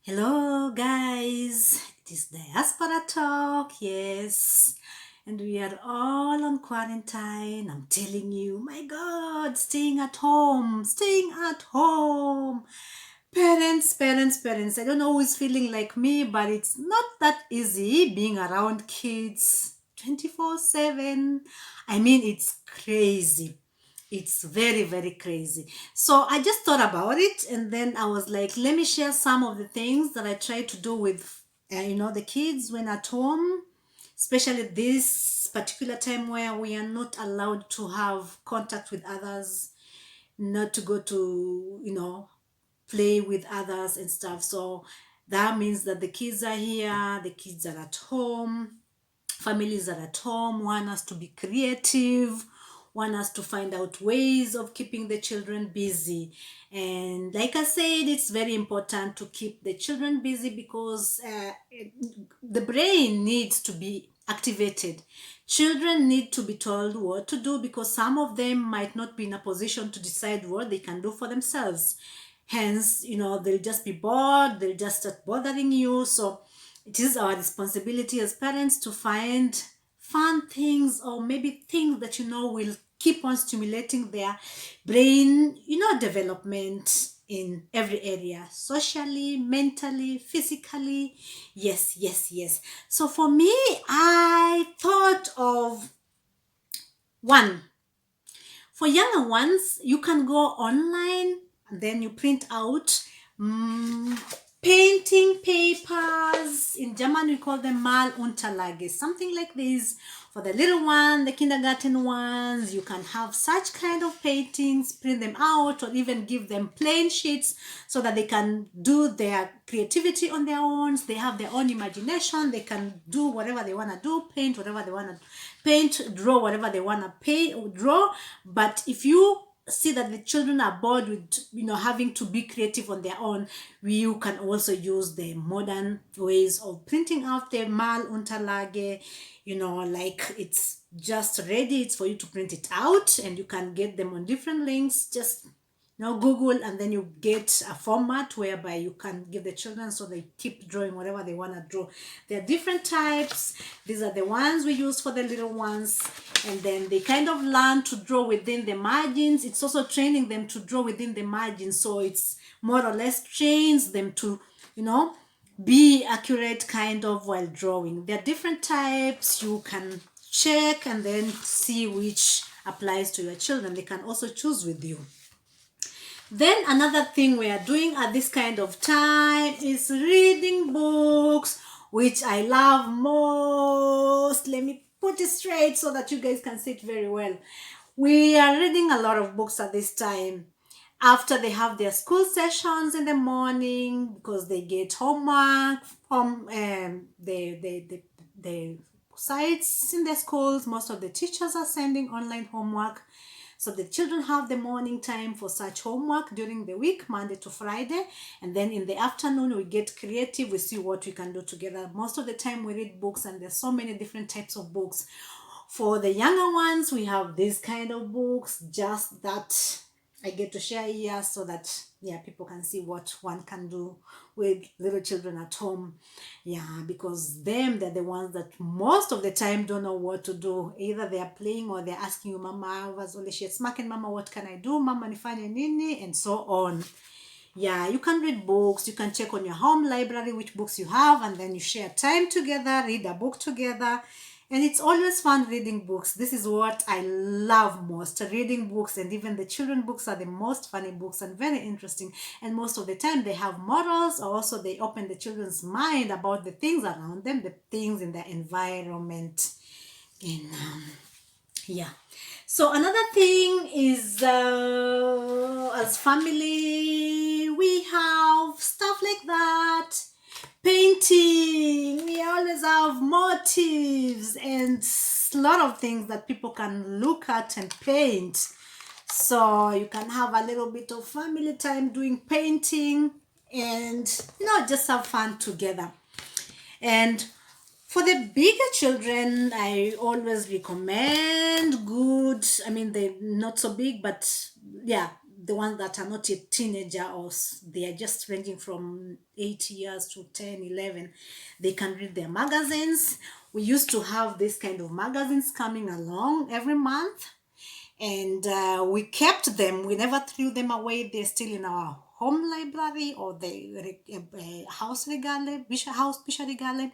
Hello, guys. It is Diaspora Talk, yes. And we are all on quarantine. I'm telling you, my God, staying at home, staying at home. Parents. I don't know who is feeling like me, but it's not that easy being around kids 24/7. I mean, it's crazy. It's very, very crazy. So I just thought about it, and then I was like, let me share some of the things that I try to do with, the kids when at home, especially this particular time where we are not allowed to have contact with others, not to go to, play with others and stuff. So that means that the kids are here, the kids are at home, families are at home, want us to be creative, want us to find out ways of keeping the children busy. And like I said, it's very important to keep the children busy because the brain needs to be activated. Children need to be told what to do because some of them might not be in a position to decide what they can do for themselves. Hence, they'll just be bored, they'll just start bothering you. So it is our responsibility as parents to find fun things or maybe things that will keep on stimulating their brain, development in every area, socially, mentally, physically. Yes. So for me, I thought of one. For younger ones, you can go online and then you print out mm, painting papers. In German, we call them Malunterlage, something like this. For the little one, the kindergarten ones, you can have such kind of paintings, print them out, or even give them plain sheets so that they can do their creativity on their own. They have their own imagination. They can do whatever they want to do, paint whatever they want to paint, draw whatever they want to paint or draw. But if you see that the children are bored with having to be creative on their own, you can also use the modern ways of printing out the Malunterlage. Like it's just ready, it's for you to print it out, and you can get them on different links. Just Google, and then you get a format whereby you can give the children so they keep drawing whatever they want to draw. There are different types. These are the ones we use for the little ones, and then they kind of learn to draw within the margins. It's also training them to draw within the margins, so it's more or less trains them to be accurate kind of while drawing. There are different types. You can check and then see which applies to your children. They can also choose with you. Then another thing we are doing at this kind of time is reading books, which I love most. Let me put it straight so that you guys can see it very well. We are reading a lot of books at this time. After they have their school sessions in the morning, because they get homework from the sites in the schools, most of the teachers are sending online homework. So the children have the morning time for such homework during the week, Monday to Friday. And then in the afternoon, we get creative. We see what we can do together. Most of the time we read books, and there's so many different types of books. For the younger ones, we have this kind of books, just that I get to share here so that people can see what one can do with little children at home. Because they're the ones that most of the time don't know what to do. Either they are playing or they're asking you, Mama, smacking Mama, what can I do? Mama nifanye nini? And so on. You can read books. You can check on your home library which books you have, and then you share time together, read a book together. And it's always fun reading books. This is what I love most, reading books. And even the children books are the most funny books and very interesting. And most of the time they have morals, or also they open the children's mind about the things around them, the things in their environment. And so another thing is, as family, we have stuff like that. Painting, we always have motifs and a lot of things that people can look at and paint. So you can have a little bit of family time doing painting and just have fun together. And for the bigger children, I always recommend they're not so big, but the ones that are not yet teenager, or they are just ranging from 8 years to 10, 11, they can read their magazines. We used to have this kind of magazines coming along every month, and we kept them. We never threw them away. They're still in our home library or the house regale, house Bisha regale.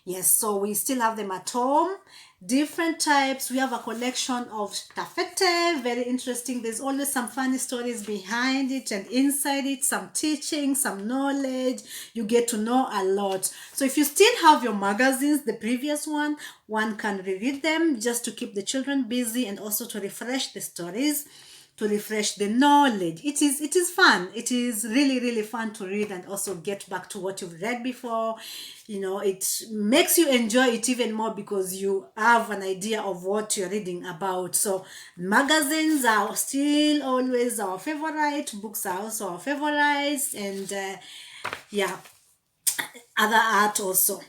Yes, so we still have them at home. Different types. We have a collection of taffete, very interesting. There's always some funny stories behind it and inside it, some teaching, some knowledge. You get to know a lot. So if you still have your magazines, the previous one can reread them just to keep the children busy and also to refresh the stories, to refresh the knowledge. It is fun. It is really, really fun to read and also get back to what you've read before. It makes you enjoy it even more because you have an idea of what you're reading about. So magazines are still always our favorite. Books are also our favorites, and yeah, other art also.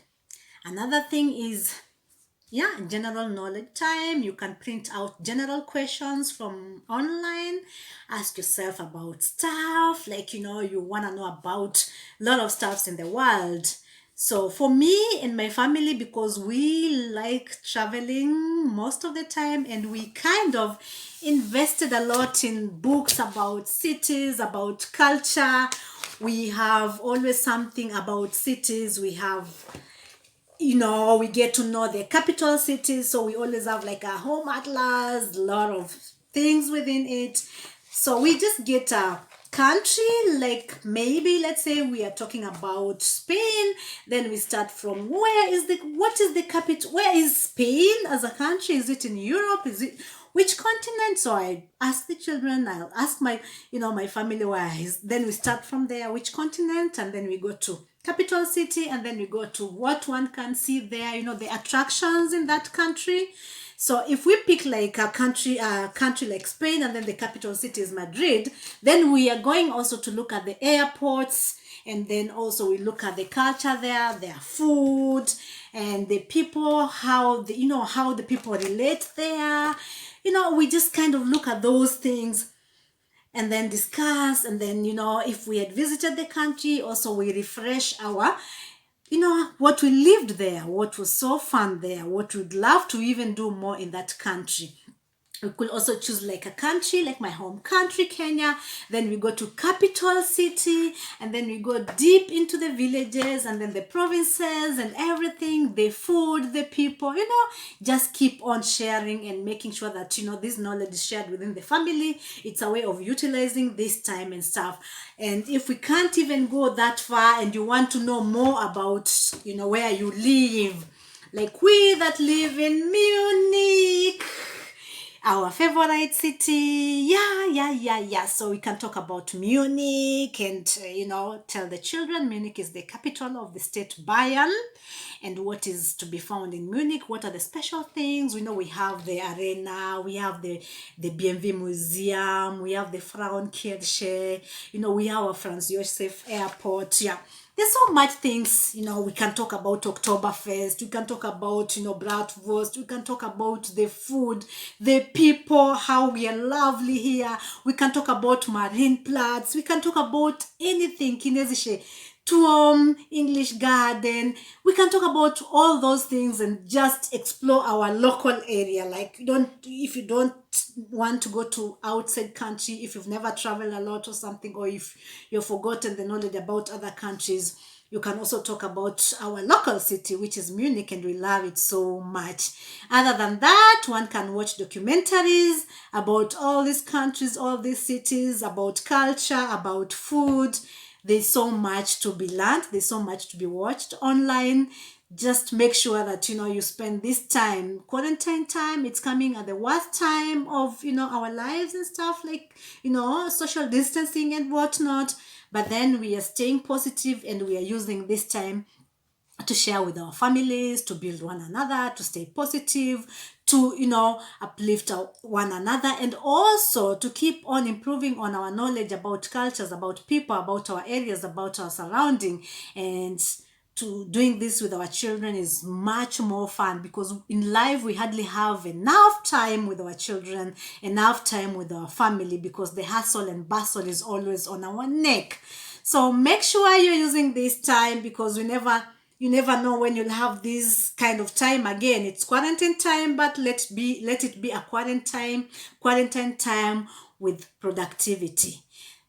Another thing is, yeah, general knowledge time. You can print out general questions from online, ask yourself about stuff like, you want to know about a lot of stuffs in the world. So for me and my family, because we like traveling most of the time, and we kind of invested a lot in books about cities, about culture. We have always something about cities. We get to know the capital cities, so we always have like a home atlas, a lot of things within it. So we just get a country, like maybe let's say we are talking about Spain, then we start from what is the capital, where is Spain as a country? Is it in Europe? Is it which continent? So I ask the children, I'll ask my family wise. Then we start from there, which continent, and then we go to capital city, and then we go to what one can see there, the attractions in that country. So if we pick like a country like Spain, and then the capital city is Madrid, then we are going also to look at the airports, and then also we look at the culture there, their food, and the people, how the people relate there. We just kind of look at those things and then discuss. And then, if we had visited the country, also we refresh our, what we lived there, what was so fun there, what we'd love to even do more in that country. We could also choose like a country, like my home country, Kenya. Then we go to capital city, and then we go deep into the villages, and then the provinces and everything, the food, the people, just keep on sharing and making sure that, this knowledge is shared within the family. It's a way of utilizing this time and stuff. And if we can't even go that far and you want to know more about, where you live, like we that live in Munich, our favorite city. Yeah. So we can talk about Munich and, tell the children Munich is the capital of the state Bayern, and what is to be found in Munich. What are the special things? We have the arena, we have the BMW Museum, we have the Frauenkirche, we have our Franz Josef Airport. Yeah. There's so much things, we can talk about Oktoberfest, we can talk about, Bratwurst, we can talk about the food, the people, how we are lovely here, we can talk about Marienplatz, we can talk about anything, Chinesische Turm, English Garden. We can talk about all those things and just explore our local area. Like, if you don't want to go to outside country, if you've never traveled a lot or something, or if you've forgotten the knowledge about other countries, you can also talk about our local city, which is Munich, and we love it so much. Other than that, one can watch documentaries about all these countries, all these cities, about culture, about food. There's so much to be learned. There's so much to be watched online. Just make sure that, you spend this time, quarantine time. It's coming at the worst time of, our lives and stuff, like, social distancing and whatnot. But then we are staying positive, and we are using this time to share with our families, to build one another, to stay positive, to, uplift one another, and also to keep on improving on our knowledge about cultures, about people, about our areas, about our surrounding. And to doing this with our children is much more fun, because in life we hardly have enough time with our children, enough time with our family, because the hustle and bustle is always on our neck. So make sure you're using this time, because you never know when you'll have this kind of time again. It's quarantine time, but let it be a quarantine time with productivity.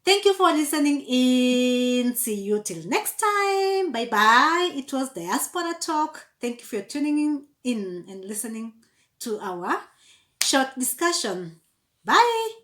Thank you for listening in. See you till next time. Bye bye. It was Diaspora Talk. Thank you for tuning in and listening to our short discussion. Bye.